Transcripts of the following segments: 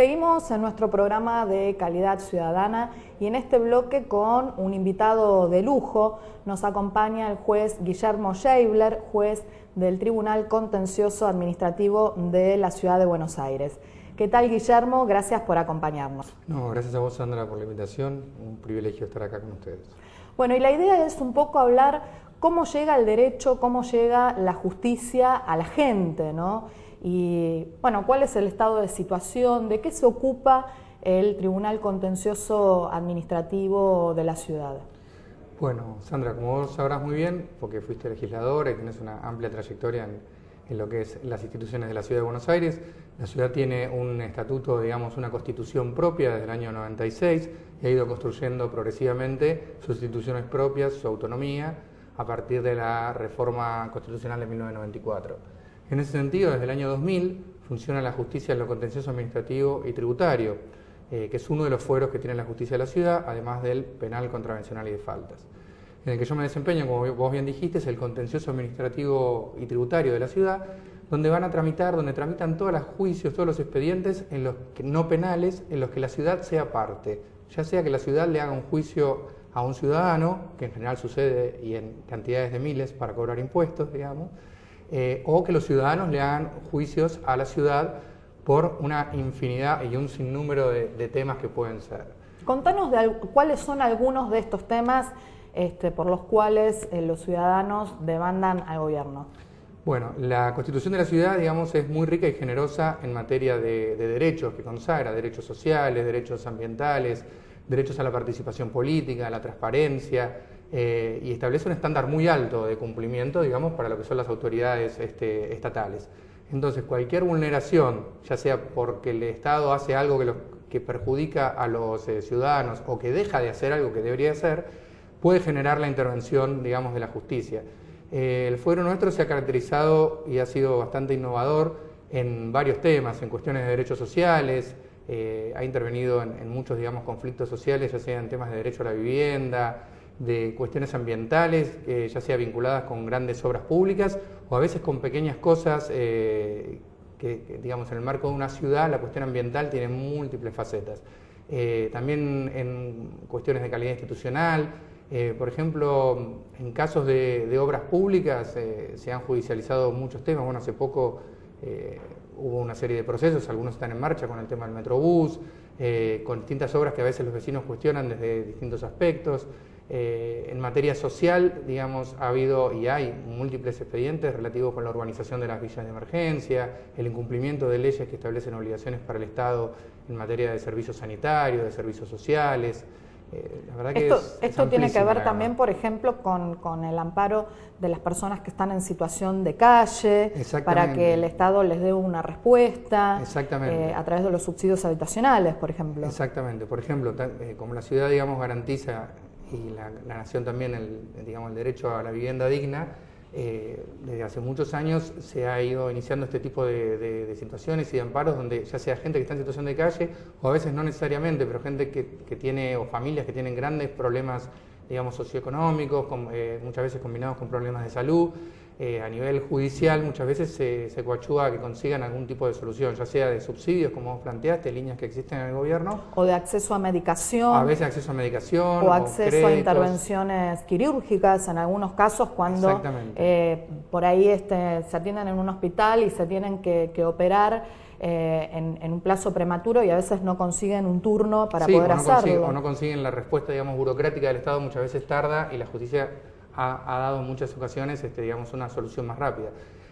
Seguimos en nuestro programa de Calidad Ciudadana y en este bloque con un invitado de lujo. Nos acompaña el juez Guillermo Scheibler, juez del Tribunal Contencioso Administrativo de la Ciudad de Buenos Aires. ¿Qué tal, Guillermo? Gracias por acompañarnos. No, gracias a vos, Sandra, por la invitación. Un privilegio estar acá con ustedes. Bueno, y la idea es un poco hablar cómo llega el derecho, cómo llega la justicia a la gente, ¿no? Y bueno, cuál es el estado de situación, de qué se ocupa el Tribunal Contencioso Administrativo de la ciudad. Bueno, Sandra, como vos sabrás muy bien, porque fuiste legisladora y tenés una amplia trayectoria en lo que es las instituciones de la Ciudad de Buenos Aires, la ciudad tiene un estatuto, digamos, una constitución propia desde el año 96 y ha ido construyendo progresivamente sus instituciones propias, su autonomía, a partir de la reforma constitucional de 1994. En ese sentido, desde el año 2000 funciona la justicia en lo contencioso administrativo y tributario, que es uno de los fueros que tiene la justicia de la ciudad, además del penal, contravencional y de faltas. En el que yo me desempeño, como vos bien dijiste, es el contencioso administrativo y tributario de la ciudad, donde tramitan todos los juicios, todos los expedientes en los que, no penales, en los que la ciudad sea parte. Ya sea que la ciudad le haga un juicio a un ciudadano, que en general sucede y en cantidades de miles para cobrar impuestos, digamos, o que los ciudadanos le hagan juicios a la ciudad por una infinidad y un sinnúmero de temas que pueden ser. Contanos cuáles son algunos de estos temas por los cuales los ciudadanos demandan al gobierno. Bueno, la Constitución de la ciudad, digamos, es muy rica y generosa en materia de derechos que consagra, derechos sociales, derechos ambientales, derechos a la participación política, a la transparencia, y establece un estándar muy alto de cumplimiento, digamos, para lo que son las autoridades estatales. Entonces, cualquier vulneración, ya sea porque el Estado hace algo que perjudica a los ciudadanos o que deja de hacer algo que debería hacer, puede generar la intervención, digamos, de la justicia. El fuero nuestro se ha caracterizado y ha sido bastante innovador en varios temas, en cuestiones de derechos sociales, ha intervenido en muchos, digamos, conflictos sociales, ya sea en temas de derecho a la vivienda, de cuestiones ambientales, ya sea vinculadas con grandes obras públicas o a veces con pequeñas cosas que, digamos, en el marco de una ciudad la cuestión ambiental tiene múltiples facetas. También en cuestiones de calidad institucional, por ejemplo, en casos de obras públicas se han judicializado muchos temas. Bueno, hace poco hubo una serie de procesos, algunos están en marcha con el tema del Metrobús, con distintas obras que a veces los vecinos cuestionan desde distintos aspectos. En materia social, digamos, ha habido y hay múltiples expedientes relativos con la urbanización de las villas de emergencia, el incumplimiento de leyes que establecen obligaciones para el Estado en materia de servicios sanitarios, de servicios sociales. La verdad que esto tiene que ver también, por ejemplo, con el amparo de las personas que están en situación de calle, para que el Estado les dé una respuesta a través de los subsidios habitacionales, por ejemplo. Exactamente. Por ejemplo, como la ciudad, digamos, garantiza y la nación también el derecho a la vivienda digna, desde hace muchos años se ha ido iniciando este tipo de situaciones y de amparos donde ya sea gente que está en situación de calle o a veces no necesariamente, pero gente que tiene, o familias que tienen grandes problemas, digamos, socioeconómicos, muchas veces combinados con problemas de salud. A nivel judicial muchas veces se coadyuva a que consigan algún tipo de solución, ya sea de subsidios, como vos planteaste, líneas que existen en el gobierno. O de acceso a medicación. A veces acceso a medicación. O acceso a intervenciones quirúrgicas, en algunos casos cuando por ahí se atienden en un hospital y se tienen que operar en un plazo prematuro y a veces no consiguen un turno para poder hacerlo. O no consiguen la respuesta, digamos, burocrática del Estado, muchas veces tarda y la justicia ha dado en muchas ocasiones, digamos, una solución más rápida.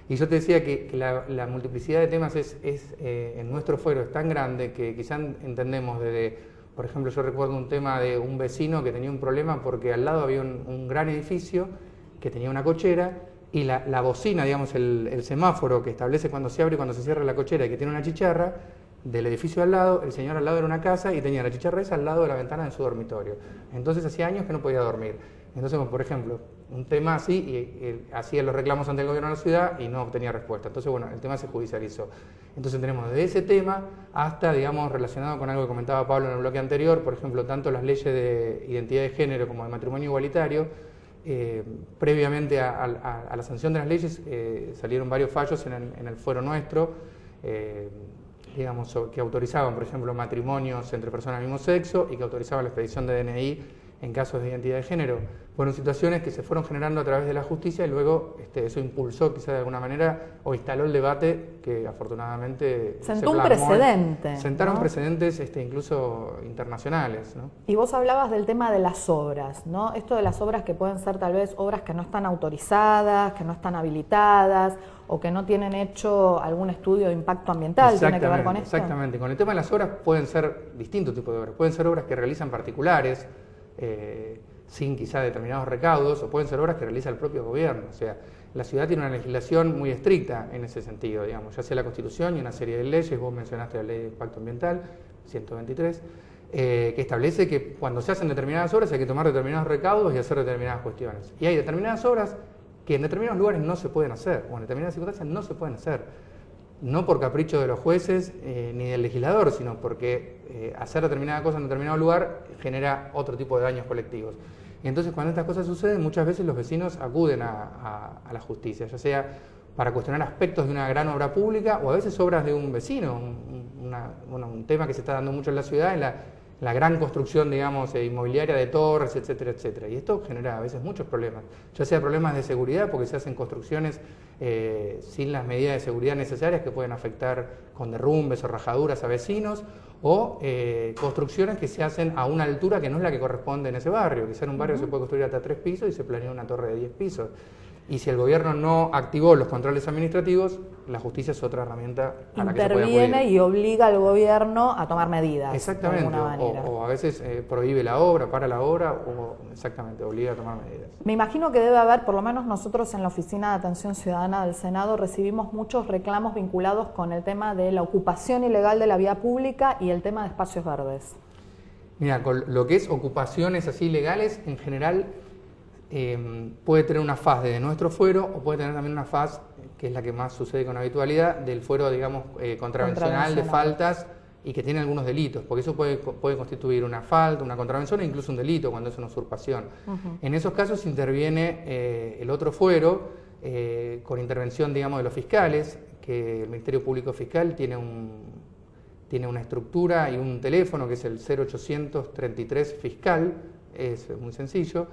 Y yo te decía que la multiplicidad de temas en nuestro fuero es tan grande que quizás entendemos desde, por ejemplo, yo recuerdo un tema de un vecino que tenía un problema porque al lado había un gran edificio que tenía una cochera y la bocina, digamos, el semáforo que establece cuando se abre y cuando se cierra la cochera y que tiene una chicharra, del edificio al lado, el señor al lado era una casa y tenía la chicharra esa al lado de la ventana de su dormitorio. Entonces hacía años que no podía dormir. Entonces, por ejemplo, un tema así, y hacía los reclamos ante el gobierno de la ciudad y no obtenía respuesta. Entonces, bueno, el tema se judicializó. Entonces tenemos desde ese tema hasta, digamos, relacionado con algo que comentaba Pablo en el bloque anterior, por ejemplo, tanto las leyes de identidad de género como de matrimonio igualitario, previamente a la sanción de las leyes salieron varios fallos en el fuero nuestro, digamos, que autorizaban, por ejemplo, matrimonios entre personas del mismo sexo y que autorizaban la expedición de DNI en casos de identidad de género. Fueron situaciones que se fueron generando a través de la justicia y luego eso impulsó quizá de alguna manera o instaló el debate que afortunadamente sentó un precedente. Sentaron, ¿no? precedentes incluso internacionales, ¿no? Y vos hablabas del tema de las obras, ¿no? Esto de las obras que pueden ser tal vez obras que no están autorizadas, que no están habilitadas o que no tienen hecho algún estudio de impacto ambiental. ¿Tiene que ver con esto? Exactamente. Con el tema de las obras pueden ser distintos tipos de obras. Pueden ser obras que realizan particulares, sin quizá determinados recaudos, o pueden ser obras que realiza el propio gobierno. O sea, la ciudad tiene una legislación muy estricta en ese sentido, digamos, ya sea la Constitución y una serie de leyes. Vos mencionaste la Ley de Impacto Ambiental, 123, que establece que cuando se hacen determinadas obras hay que tomar determinados recaudos y hacer determinadas cuestiones. Y hay determinadas obras que en determinados lugares no se pueden hacer, o en determinadas circunstancias no se pueden hacer. No por capricho de los jueces ni del legislador, sino porque hacer determinada cosa en determinado lugar genera otro tipo de daños colectivos. Y entonces cuando estas cosas suceden, muchas veces los vecinos acuden a la justicia, ya sea para cuestionar aspectos de una gran obra pública o a veces obras de un vecino. Un tema que se está dando mucho en la ciudad es la gran construcción, digamos, inmobiliaria de torres, etcétera, etcétera. Y esto genera a veces muchos problemas, ya sea problemas de seguridad, porque se hacen construcciones sin las medidas de seguridad necesarias que pueden afectar con derrumbes o rajaduras a vecinos, o construcciones que se hacen a una altura que no es la que corresponde en ese barrio. Quizá en un barrio se puede construir hasta 3 pisos y se planea una torre de 10 pisos. Y si el gobierno no activó los controles administrativos, la justicia es otra herramienta a la que se puede acudir. Interviene y obliga al gobierno a tomar medidas. Exactamente, de alguna manera. O a veces prohíbe la obra, para la obra, o exactamente, obliga a tomar medidas. Me imagino que debe haber, por lo menos nosotros en la Oficina de Atención Ciudadana del Senado, recibimos muchos reclamos vinculados con el tema de la ocupación ilegal de la vía pública y el tema de espacios verdes. Mira, con lo que es ocupaciones así ilegales, en general puede tener una faz de nuestro fuero o puede tener también una faz, que es la que más sucede con habitualidad, del fuero, digamos, contravencional de faltas y que tiene algunos delitos, porque eso puede constituir una falta, una contravención e incluso un delito cuando es una usurpación. En esos casos interviene el otro fuero con intervención, digamos, de los fiscales, que el Ministerio Público Fiscal tiene una estructura y un teléfono que es el 0800 33 fiscal, es muy sencillo.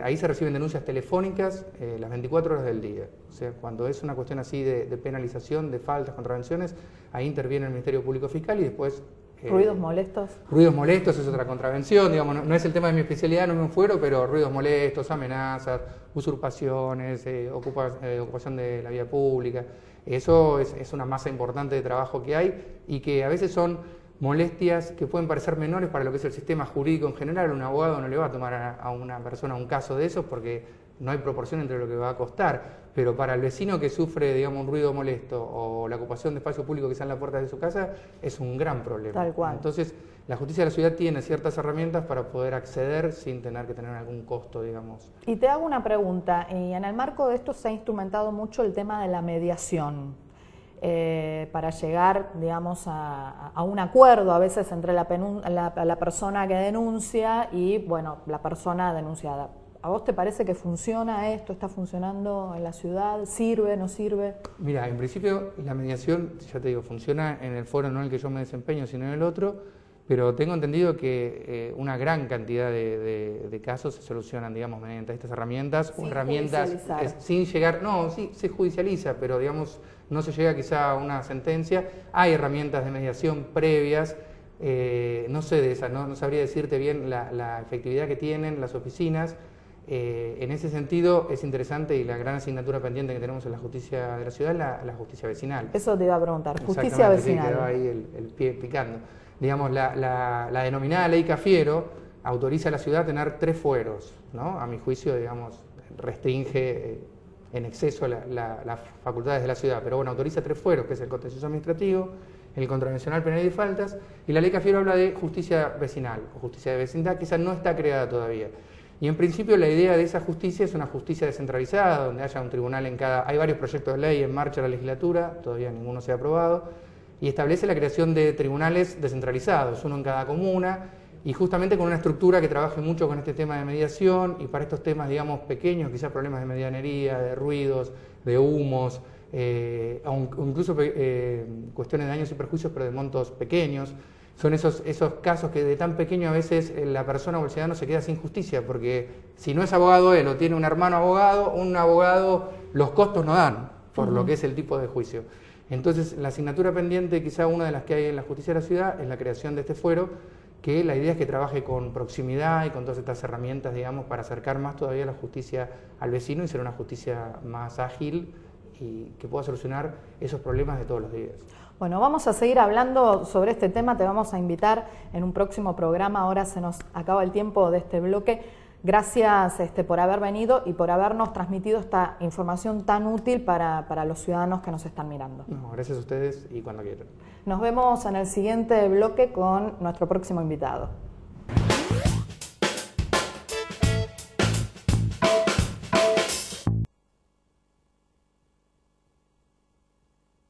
Ahí se reciben denuncias telefónicas las 24 horas del día. O sea, cuando es una cuestión así de penalización, de faltas, contravenciones, ahí interviene el Ministerio Público Fiscal y después... ¿Ruidos molestos? Ruidos molestos es otra contravención, digamos, no es el tema de mi especialidad, no me fuero, pero ruidos molestos, amenazas, usurpaciones, ocupación de la vía pública. Eso es una masa importante de trabajo que hay y que a veces son molestias que pueden parecer menores para lo que es el sistema jurídico en general. Un abogado no le va a tomar a una persona un caso de esos porque no hay proporción entre lo que va a costar, pero para el vecino que sufre, digamos, un ruido molesto o la ocupación de espacio público que está en la puerta de su casa es un gran problema. Tal cual. Entonces, la justicia de la ciudad tiene ciertas herramientas para poder acceder sin tener que tener algún costo, digamos. Y te hago una pregunta, y en el marco de esto se ha instrumentado mucho el tema de la mediación. Para llegar, digamos, a un acuerdo a veces entre la persona que denuncia y, bueno, la persona denunciada. ¿A vos te parece que funciona esto? ¿Está funcionando en la ciudad? ¿Sirve? ¿No sirve? Mira, en principio la mediación, ya te digo, funciona en el foro no en el que yo me desempeño, sino en el otro, pero tengo entendido que una gran cantidad de casos se solucionan, digamos, mediante estas herramientas o herramientas sin llegar, no, sí, se judicializa, pero digamos, no se llega quizá a una sentencia. Hay herramientas de mediación previas, no sé de esas, no sabría decirte bien la efectividad que tienen las oficinas. En ese sentido es interesante y la gran asignatura pendiente que tenemos en la justicia de la ciudad es la justicia vecinal. Eso te iba a preguntar, justicia vecinal. Sí, quedó ahí el pie picando. Digamos, la denominada ley Cafiero autoriza a la ciudad a tener 3 fueros, ¿no? A mi juicio, digamos, restringe en exceso las facultades de la ciudad, pero bueno, autoriza 3 fueros, que es el contencioso administrativo, el contravencional penal y de faltas, y la ley Cafiero habla de justicia vecinal o justicia de vecindad, que esa no está creada todavía. Y en principio la idea de esa justicia es una justicia descentralizada, donde haya un tribunal en cada... Hay varios proyectos de ley en marcha en la legislatura, todavía ninguno se ha aprobado, y establece la creación de tribunales descentralizados, uno en cada comuna, y justamente con una estructura que trabaje mucho con este tema de mediación y para estos temas, digamos, pequeños, quizás problemas de medianería, de ruidos, de humos, incluso cuestiones de daños y perjuicios, pero de montos pequeños. Son esos casos que de tan pequeño a veces la persona o el ciudadano se queda sin justicia, porque si no es abogado él o tiene un hermano abogado, los costos no dan por lo que es el tipo de juicio. Entonces, la asignatura pendiente, quizá una de las que hay en la justicia de la ciudad, es la creación de este fuero, que la idea es que trabaje con proximidad y con todas estas herramientas, digamos, para acercar más todavía la justicia al vecino y ser una justicia más ágil y que pueda solucionar esos problemas de todos los días. Bueno, vamos a seguir hablando sobre este tema, te vamos a invitar en un próximo programa, ahora se nos acaba el tiempo de este bloque. Gracias por haber venido y por habernos transmitido esta información tan útil para los ciudadanos que nos están mirando. No, gracias a ustedes y cuando quieran. Nos vemos en el siguiente bloque con nuestro próximo invitado.